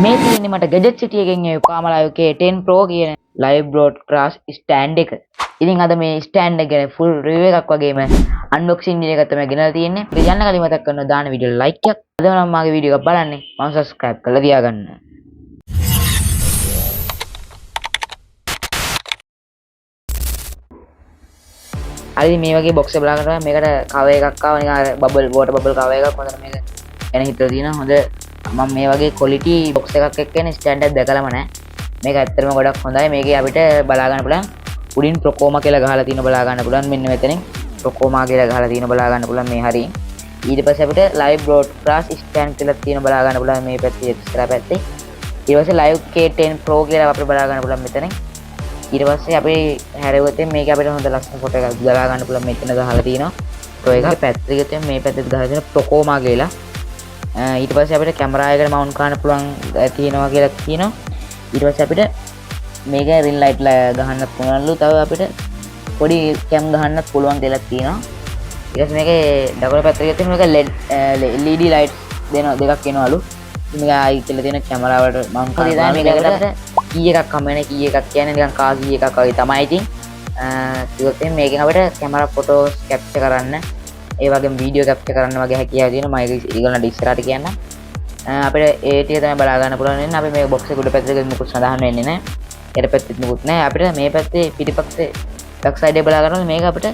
මේ තියෙන්නේ මට ගැජට් සිටි එකෙන් ඒ Yokama Live K10 Pro කියන live broadcast stand එක. ඉතින් අද මේ stand එක ගැන full review එකක් වගේම unboxing video එකක් තමයි ගෙනලා තියෙන්නේ. ඉතින් යන්න කලින් මතක් කරනවා දාන වීඩියෝ like එකක්. අද නම් මාගේ වීඩියෝ එක බලන්නේ මම subscribe කරලා තියාගන්න. හරි මේ වගේ box එක බලා ගන්නවා. මේකට cover එකක් ආවා නිකන් bubble water bubble cover එකක් හොඳට මේක එන හිතලා තියෙනවා. හොඳ මම මේ වගේ quality box එකක් එක්ක එන standard දැකලාම නැහැ. මේක ඇත්තටම ගොඩක් හොඳයි. මේකේ අපිට බලා ගන්න පුළුවන් උඩින් Procoma කියලා ගහලා තියෙන බලා ගන්න පුළුවන්. මෙන්න මෙතනින් Procoma කියලා ගහලා තියෙන බලා ගන්න පුළුවන් මේ හරියින්. ඊට පස්සේ අපිට live broadcast stand කියලා තියෙන බලා ගන්න පුළුවන් මේ පැත්තේ ඉස්සරහ පැත්තේ. ඊට පස්සේ live K10 Pro කියලා අපිට බලා ගන්න පුළුවන් මෙතනින්. ඊට පස්සේ අපි හැරෙවතේ මේක අපිට හොඳ ලස්සන ෆොටෝ එකක් දාලා ගන්න පුළුවන් මෙතන ගහලා තියෙනවා. Pro එක පැත්තේ ගියොත් මේ පැත්තේ ගහලා තියෙන Procoma කියලා. ඊට පස්සේ අපිට කැමරා එකට මවුන්ට් කරන්න පුළුවන් තියෙනවා කියලා කියනවා. ඊට පස්සේ අපිට මේක රින් ලයිට් ගහන්නත් පුළුවන්ලු. තව අපිට පොඩි කැම් ගහන්නත් පුළුවන් දෙයක් තියෙනවා. ඊට පස්සේ මේකේ දකුණු පැත්තේ ගියොත් මේක LED ලයිට් දෙකක් එනවලු. මේක ආයි කියලා තියෙන කැමරා වලට මවුන්ට් කරලා මේකට අපිට කී එකක් හම්බ වෙන කී එකක් කියන්නේ නිකන් කා කී එකක් වගේ තමයි. ඉතින් ඒකත් මේකෙන් අපිට කැමරා ෆොටෝස් කැප්චර් කරන්න ඒ වගේම වීඩියෝ කැප්චර් කරන්න වගේ හැකියාව තියෙනවා. මම ඒක ඊගොල්ලන්ට ඉස්සරහට කියන්න. අපිට ඒ ටික තමයි බලා ගන්න පුළුවන් වෙන්නේ. අපි මේ බොක්ස් එක උඩ පැත්තේ මුකුත් සඳහන් වෙන්නේ නැහැ. ඊට පැත්තෙත් මුකුත් නැහැ. අපිට මේ පැත්තේ පිටිපස්සේ බැක් සයිඩ් එක බලා ගන්නකොට මේක අපිට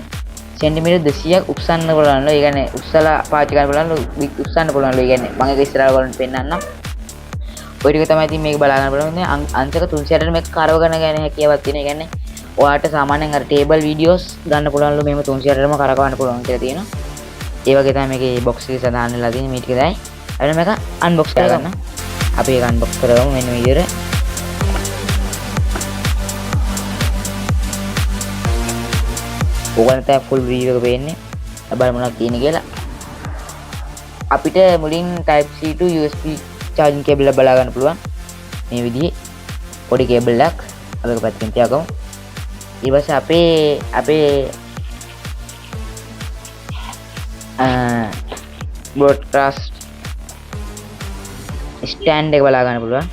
සෙන්ටිමීටර් 200ක් උස්සන්න පුළුවන්ලු. ඒ කියන්නේ උස්සලා පාවිච්චි කරන්න පුළුවන්ලු. උස්සන්න පුළුවන්ලු. ඒ කියන්නේ මම ඒක ඉස්සරහට ඔයගොල්ලන්ට පෙන්නන්නම්. ඔය ටික තමයි ඉතින් මේක බලා ගන්න පුළුවන්. අංශක 360ට මේක කරව ගන්න ගැන හැකියාවක් තියෙනවා. ඒ කියන්නේ ඔයාලට සාමාන්‍යයෙන් අර ටේබල් වීඩියෝස් ගන්න පුළුවන්ලු. මේව 360ටම කරකවන්න පුළුවන් කියලා තියෙනවා. ඒ වගේ තමයි මේකේ බොක්ස් එකේ සඳහන් වෙලා තියෙන්නේ. මේ ටික දැයි අපිට මේක අන්බොක්ස් කරගන්න. අපි ඒක අන්බොක්ස් කරගමු මෙන්න මේ විදිහට. ඕගොල්ලන්ට ෆුල් රිවිව් එක පේන්නේ. බලමු මොනවද තියෙන්නේ කියලා. අපිට මුලින් type C to USB charging cable එක බලා ගන්න පුළුවන්. මේ විදිහේ පොඩි කේබල් එකක් අපි එක පැත්තකින් තියාගමු. ඊට පස්සේ අපේ broadcast stand එක බලා ගන්න පුළුවන්.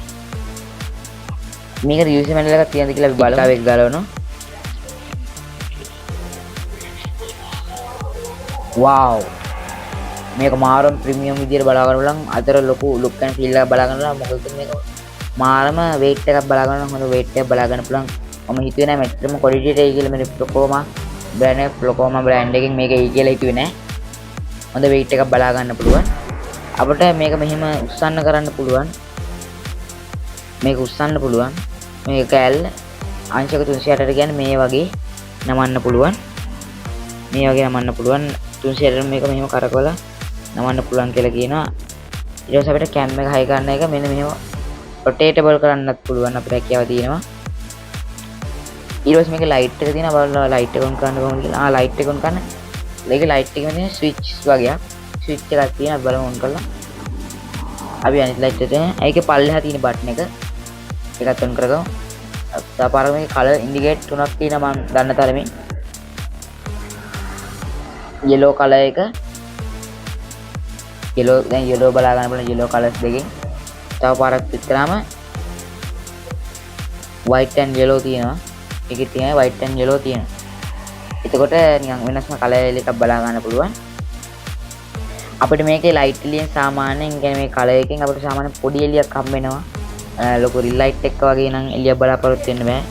මේකට USB manual එකක් තියෙනද කියලා අපි බලමු. ඒක ගලවනවා. wow මේක මාරම ප්‍රීමියම් විදියට බලා ගන්න පුළුවන්. අතර ලොකු look and feel එකක් බලා ගන්නවා. මොකද මේක මාරම weight එකක් බලා ගන්න හොඳ weight එකක් බලා ගන්න පුළුවන්. මම හිතුවේ නෑ මෙච්චරම quality එකයි කියලා. මේ Procoma brand එක Procoma brand එකෙන් මේක එයි කියලා හිතුවේ නෑ. හොඳ weight එකක් බලා ගන්න පුළුවන්. අපිට මේක මෙහෙම උස්සන්න කරන්න පුළුවන්. මේක උස්සන්න පුළුවන්. මේක කැල්ල අංශක 360ට කියන්නේ මේ වගේ නමන්න පුළුවන්. මේ වගේ නමන්න පුළුවන්. 360ට මේක මෙහෙම කරකවලා නමන්න පුළුවන් කියලා කියනවා. ඊට පස්සේ අපිට කැම් එක හයි ගන්න එක මෙන්න මෙහෙම rotatable කරන්නත් පුළුවන් අපිට හැකියාව තියෙනවා. ඊට පස්සේ මේක ලයිට් එක තියෙනවා. බලන්න ලයිට් එක ඔන් කරන්න කොහොමද කියලා. ලයිට් එක ඔන් කරන්න. මේක ලයිට් එකේ තියෙන ස්විච් වගේක්. ස්විච් එකක් තියෙනවා. බලමු ඔන් කරලා. අපි අනිත් ලයිට් එකට ඒකේ පල්ලෙහා තියෙන බටන් එක ඒකත් ඔන් කරගමු. තවපාර මේකේ කලර් ඉන්ඩිකේට් තුනක් තියෙනවා මම දන්න තරමින්. yellow color එක yellow බලා ගන්න පුළුවන්. yellow colors දෙකෙන් තව පාරක් විතරම white and yellow තියෙනවා. ඒකේ තියෙනවා white and yellow තියෙනවා. එතකොට නිකන් වෙනස්ම කලර් එකක් බලා ගන්න පුළුවන්. අපිට මේකේ ලයිට් එළියෙන් සාමාන්‍යයෙන් කියන්නේ මේ කලර් එකෙන් අපිට සාමාන්‍ය පොඩි එළියක් හම්බ වෙනවා. ලොකු රිල් ලයිට් එකක් වගේ නම් එළියක් බලාපොරොත්තු වෙන්න බෑ.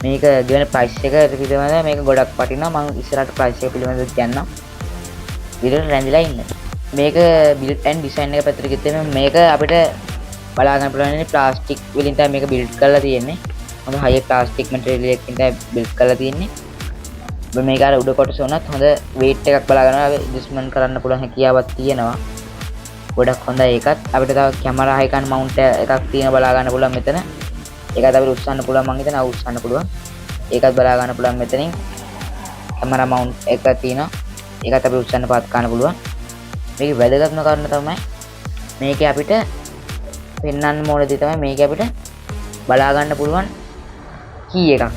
මේක ගෙවන ප්‍රයිස් එක පිළිබඳව මේක ගොඩක් වටිනවා. මම ඉස්සරහට ප්‍රයිස් එක පිළිබඳව කියන්නම්. විදිහට රැඳිලා ඉන්න. මේක build and design එක පැත්තට ගිහින් මේක අපිට බලා ගන්න පුළුවන් ඉන්නේ ප්ලාස්ටික් වලින් තමයි මේක build කරලා තියෙන්නේ. හොඳ high plastic material එකකින් තමයි build කරලා තියෙන්නේ. මේක අර උඩ කොටස උනත් හොඳ weight එකක් බලා ගන්නවා. adjustment කරන්න පුළුවන් හැකියාවක් තියෙනවා. ගොඩක් හොඳයි ඒකත්. අපිට තව කැමරා හයි ගන්න mount එකක් තියෙන බලා ගන්න පුළුවන් මෙතන. ඒකත් අපිට උස්සන්න පුළුවන්. මම හිතනවා උස්සන්න පුළුවන්. ඒකත් බලා ගන්න පුළුවන් මෙතනින්. කැමරා mount එක තියෙනවා. ඒකත් අපිට උස්සන්න පාත් ගන්න පුළුවන්. මේකේ වැදගත්ම කාරණා තමයි මේකේ අපිට පෙන්වන්න ඕනේ තමයි මේක අපිට බලා ගන්න පුළුවන් කී එකක්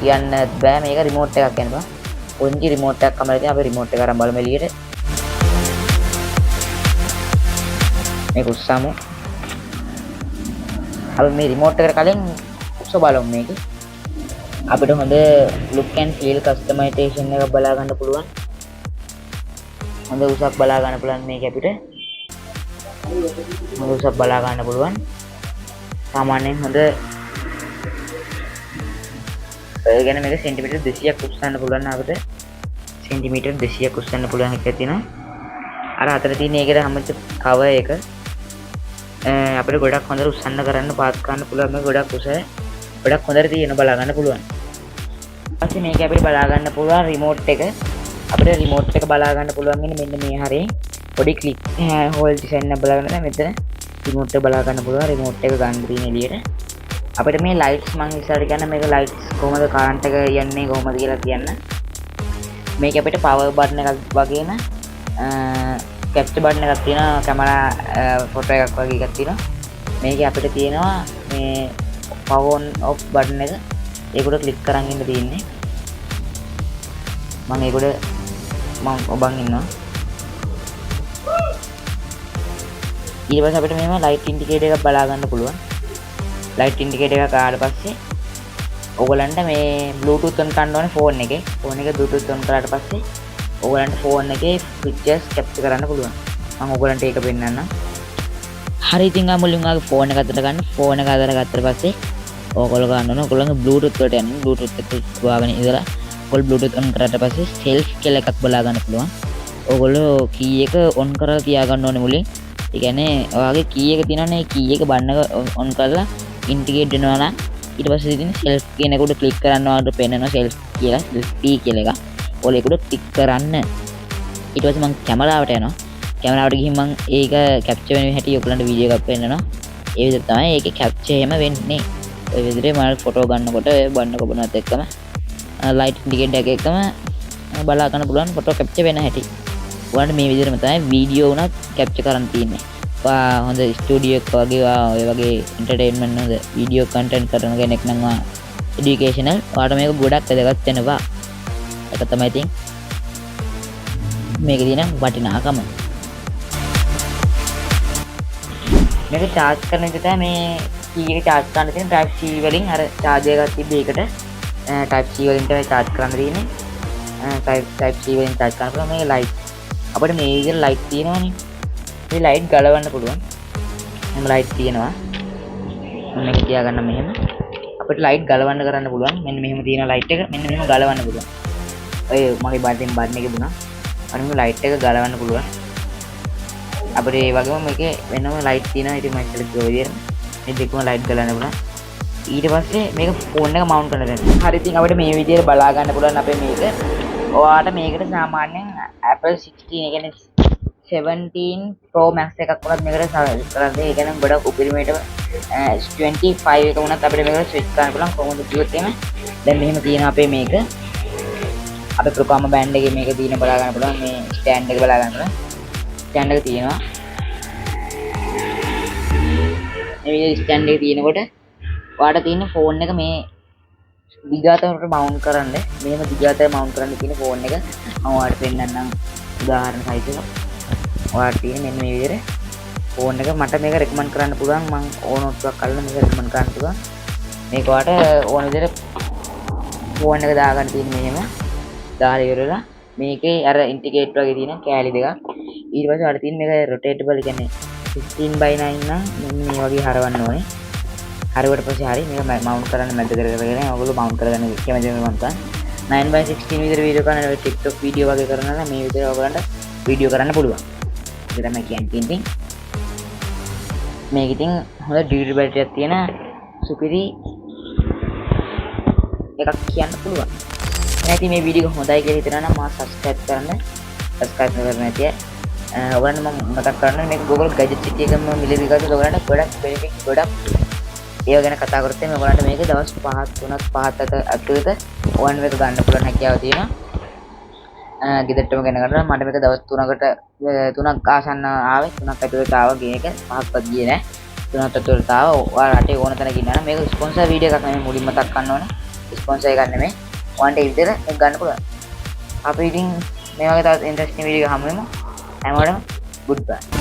කියන්න බෑ. මේක රිමෝට් එකක් කියන්න බෑ. ඔන්ජි රිමෝට් එකක් අමරලා තියෙනවා. අපි රිමෝට් එක අරන් බලමු එළියට. මේක උස්සමු. අපි මේ රිමෝට් එකට කලින් උස බලමු මේක. අපිට හොඳ look and feel customization එක බලා ගන්න පුළුවන්. හොඳ උසක් බලා ගන්න පුළුවන් මේක අපිට. හොඳ උසක් බලා ගන්න පුළුවන්. සාමාන්‍යයෙන් හොඳ ඒ කියන්නේ මේක සෙන්ටිමීටර් 200ක් උස්සන්න පුළුවන් අපිට. සෙන්ටිමීටර් 200ක් උස්සන්න පුළුවන් එකක් තියෙනවා. අර අතර තියෙන ඒකට හැමච්ච කවර් එක අපිට ගොඩක් හොඳට උස්සන්න කරන්න පාත් ගන්න පුළුවන්. මේක ගොඩක් උස ගොඩක් හොඳට තියෙන බලා ගන්න පුළුවන්. ඊපස්සේ මේක අපිට බලා ගන්න පුළුවන් රිමෝට් එක. අපිට රිමෝට් එක බලා ගන්න පුළුවන් ඉන්නේ මෙන්න මේ හරිය. පොඩි ක්ලික් හෝල් ඩිසයින් එක බලා ගන්න මෙතන රිමෝට් එක බලා ගන්න පුළුවන්. රිමෝට් එක ගන්න තියෙන එළියට. අපිට මේ ලයිට්ස් මම ඉස්සරහට කියන්න මේක ලයිට්ස් කොහොමද කරන්ට් එක යන්නේ කොහොමද කියලා කියන්න. මේක අපිට පවර් බටන් එකක් වගේම කැප්චර් බටන් එකක් තියෙනවා. කැමරා ෆොටෝ එකක් වගේ එකක් තියෙනවා. මේකේ අපිට තියෙනවා මේ power on off බටන් එක. ඒකට ක්ලික් කරන් ඉන්න තියෙන්නේ. මම ඒකට මම ඔබන් ඉන්නවා. ඊට පස්සේ අපිට මේව ලයිට් ඉන්ඩිකේටර් එකක් බලා ගන්න පුළුවන්. ලයිට් ඉන්ඩිකේටර් එක ආවට පස්සේ ඕගලන්ට මේ බ්ලූටූත් ඔන් කරන්න ඕනේ ෆෝන් එකේ. ෆෝන් එක බ්ලූටූත් ඔන් කරාට පස්සේ ඕගලන්ට ෆෝන් එකේ පික්චර්ස් කැප්චර් කරන්න පුළුවන්. මම ඕගලන්ට ඒක පෙන්නන්නම්. හරි ඉතින් ආ මුලින්ම ආගේ ෆෝන් එක අතට ගන්න. ෆෝන් එක අතට ගත්තට පස්සේ ඕගොල්ලෝ ගන්න ඕන ඕගොල්ලන්ගේ බ්ලූටූත් වලට යන්න. බ්ලූටූත් එක ගාගෙන ඉඳලා ඕගොල්ලෝ බ්ලූටූත් ඔන් කරාට පස්සේ සෙල්ෆ් කියලා එකක් බලා ගන්න පුළුවන්. ඕගොල්ලෝ කී එක ඔන් කරලා තියා ගන්න ඕනේ මුලින්. ඒ කියන්නේ ඔයාගේ කී එක තියෙනවනේ ඒ කී එක බන්න ඔන් කරලා ඉන්ටිගේට් වෙනවා නම් ඊට පස්සේ ඉතින් සෙල්ෆ් කියන එකට ක්ලික් කරන්න ඔයාලට පේනවා සෙල්ෆ් කියලා P කියලා එක. ඔයාලා ඒකට ටික් කරන්න. ඊට පස්සේ මම කැමරාවට යනවා. කැමරාවට ගිහින් මම ඒක කැප්චර් වෙන හැටි ඔයගලන්ට වීඩියෝ එකක් පෙන්නනවා. ඒ විදිහට තමයි ඒකේ කැප්චර් එහෙම වෙන්නේ. ඔය විදිහට මම ෆොටෝ ගන්නකොට ඔය බන්න කොබනත් එක්කම ලයිට් ඉන්ඩිකේටර් එක එක්කම බලා ගන්න පුළුවන් ෆොටෝ කැප්චර් වෙන හැටි. ඔයාලට මේ විදිහටම තමයි වීඩියෝ උනත් කැප්චර් කරන්න තියෙන්නේ. හොඳ ස්ටුඩියෝ එක වගේ ඔය වගේ එන්ටර්ටේන්මන්ට් හොඳ වීඩියෝ කන්ටෙන්ට් කරන කෙනෙක් නම් එඩියුකේෂනල් ඔයාලට මේක ගොඩක් වැදගත් වෙනවා. ඒක තමයි ඉතින් මේකේ තියෙන වටිනාකම. මේක charge කරන එක තමයි මේ key එක charge කරන්න තියෙන type C වලින් අර charger එකක් තිබ්බ එකට type C වලින් තමයි charge කරන්න තියෙන්නේ. type C වලින් charge කරනකොට මේ light අපිට මේ විදිහට light තියෙනවනේ. මේ light ගලවන්න පුළුවන්. මෙහෙම light තියෙනවා. මේක තියාගන්න මෙහෙම. අපිට light ගලවන්න කරන්න පුළුවන්. මෙන්න මෙහෙම තියෙන light එක මෙන්න මෙහෙම ගලවන්න පුළුවන්. ඔය මගේ බටන් එකේ දුනා. අර මේ light එක ගලවන්න පුළුවන්. අපිට ඒ වගේම මේකේ වෙනම light තියෙනවා. ඉතින් මම ඉස්සෙල්ලා කිව්ව විදිහට මේ දෙකම light ගලවන්න පුළුවන්. ඊට පස්සේ මේක ෆෝන් එක මවුන්ට් කරන්න දෙන්න. හරි ඉතින් අපිට මේ විදිහට බලා ගන්න පුළුවන් අපේ මේක. ඔයාලට මේකට සාමාන්‍යයෙන් Apple 16 ඒ කියන්නේ 17 Pro Max එකක් වුණත් මේකට කරන්නේ. ඒ කියන්නේ ගොඩක් උපරිමයට 25 එක වුණත් අපිට මේකට ස්විච් කරන්න පුළුවන්. කොහොමද කිව්වොත් එහෙම දැන් මෙහෙම තියෙනවා අපේ මේක. අපේ ප්‍රොග්‍රෑම් බෑන්ඩ් එකේ මේක තියෙන බලා ගන්න පුළුවන්. මේ ස්ටෑන්ඩ් එක බලා ගන්න පුළුවන්. ස්ටෑන්ඩ් එක තියෙනවා. මේ විදිහට ස්ටෑන්ඩ් එක තියෙනකොට ඔයාලට තියෙන ෆෝන් එක මේ දිගාතරට මවුන්ට් කරන්න. මෙහෙම දිගාතර මවුන්ට් කරන්න තියෙන ෆෝන් එක මම ඔයාලට පෙන්නන්නම් උදාහරණ සහිතව. ඔයාලට තියෙන මෙන්න මේ විදිහට ෆෝන් එක මට මේක රෙකමන්ඩ් කරන්න පුළුවන්. මම ඕනොත් එකක් අල්ලලා මේක රෙකමන්ඩ් කරන්න පුළුවන්. මේක ඔයාලට ඕන විදිහට ෆෝන් එක දාගන්න තියෙන මෙහෙම දාලා ඉවරලා මේකේ අර ඉන්ටිගේට් වගේ තියෙන කෑලි දෙකක්. ඊට පස්සේ ඔයාලට තියෙන මේක රොටේටබල් කියන්නේ 15/9 නම් මෙන්න මේ වගේ හරවන්න ඕනේ. හරිවට පස්සේ හරි මේක මවුන්ට් කරන්න මැද කරගෙන ඔයගොල්ලෝ මවුන්ට් කරගන්න කැමති මම ගන්න 9/16 විතර වීඩියෝ කරන TikTok වීඩියෝ වගේ කරනවා මේ විදිහට ඔයගලන්ට වීඩියෝ කරන්න පුළුවන්. ඒක තමයි කියන්නේ. මේක ඉතින් හොඳ ඩියුරබිලිටි එකක් තියෙන සුපිරි එකක් කියන්න පුළුවන්. නැති මේ වීඩියෝ හොඳයි කියලා හිතනවා නම් මා subscribe කරන්න. subscribe කරන්න නැතිය. ඔයගලන්ට මම මතක් කරන්න මේක Google Gadget City එකම මිලදී ගත්තොත් ඔයගලන්ට ගොඩක් benefit ගොඩක් ඒව ගැන කතා කරත් එimhe ඔයගලන්ට මේක දවස් 5 3 ඇතුළත ඔයන් මේක ගන්න පුළුවන් හැකියාව තියෙනවා. ගෙදරටම ගෙන ගන්න මට මේක දවස් 3ක් ආසන්න ආවේ 3ක් ඇතුළත ආවා ගේ එක 5ක්වත් ගියේ නෑ 3ක් ඇතුළත ආවා. ඔයාලා රටේ ඕන තැනක ඉන්නා නම් මේක ස්පොන්සර් වීඩියෝ එකක් නෙමෙයි මුලින්ම මතක් කරන්න ඕනේ. ස්පොන්සර් එකක් නෙමෙයි. ඔයාලට ඒ විදිහට මේක ගන්න පුළුවන්. අපි ඉතින් මේ වගේ තවත් ඉන්ටරෙස්ටිං වීඩියෝ එක හමු වෙමු. හැමෝටම good bye.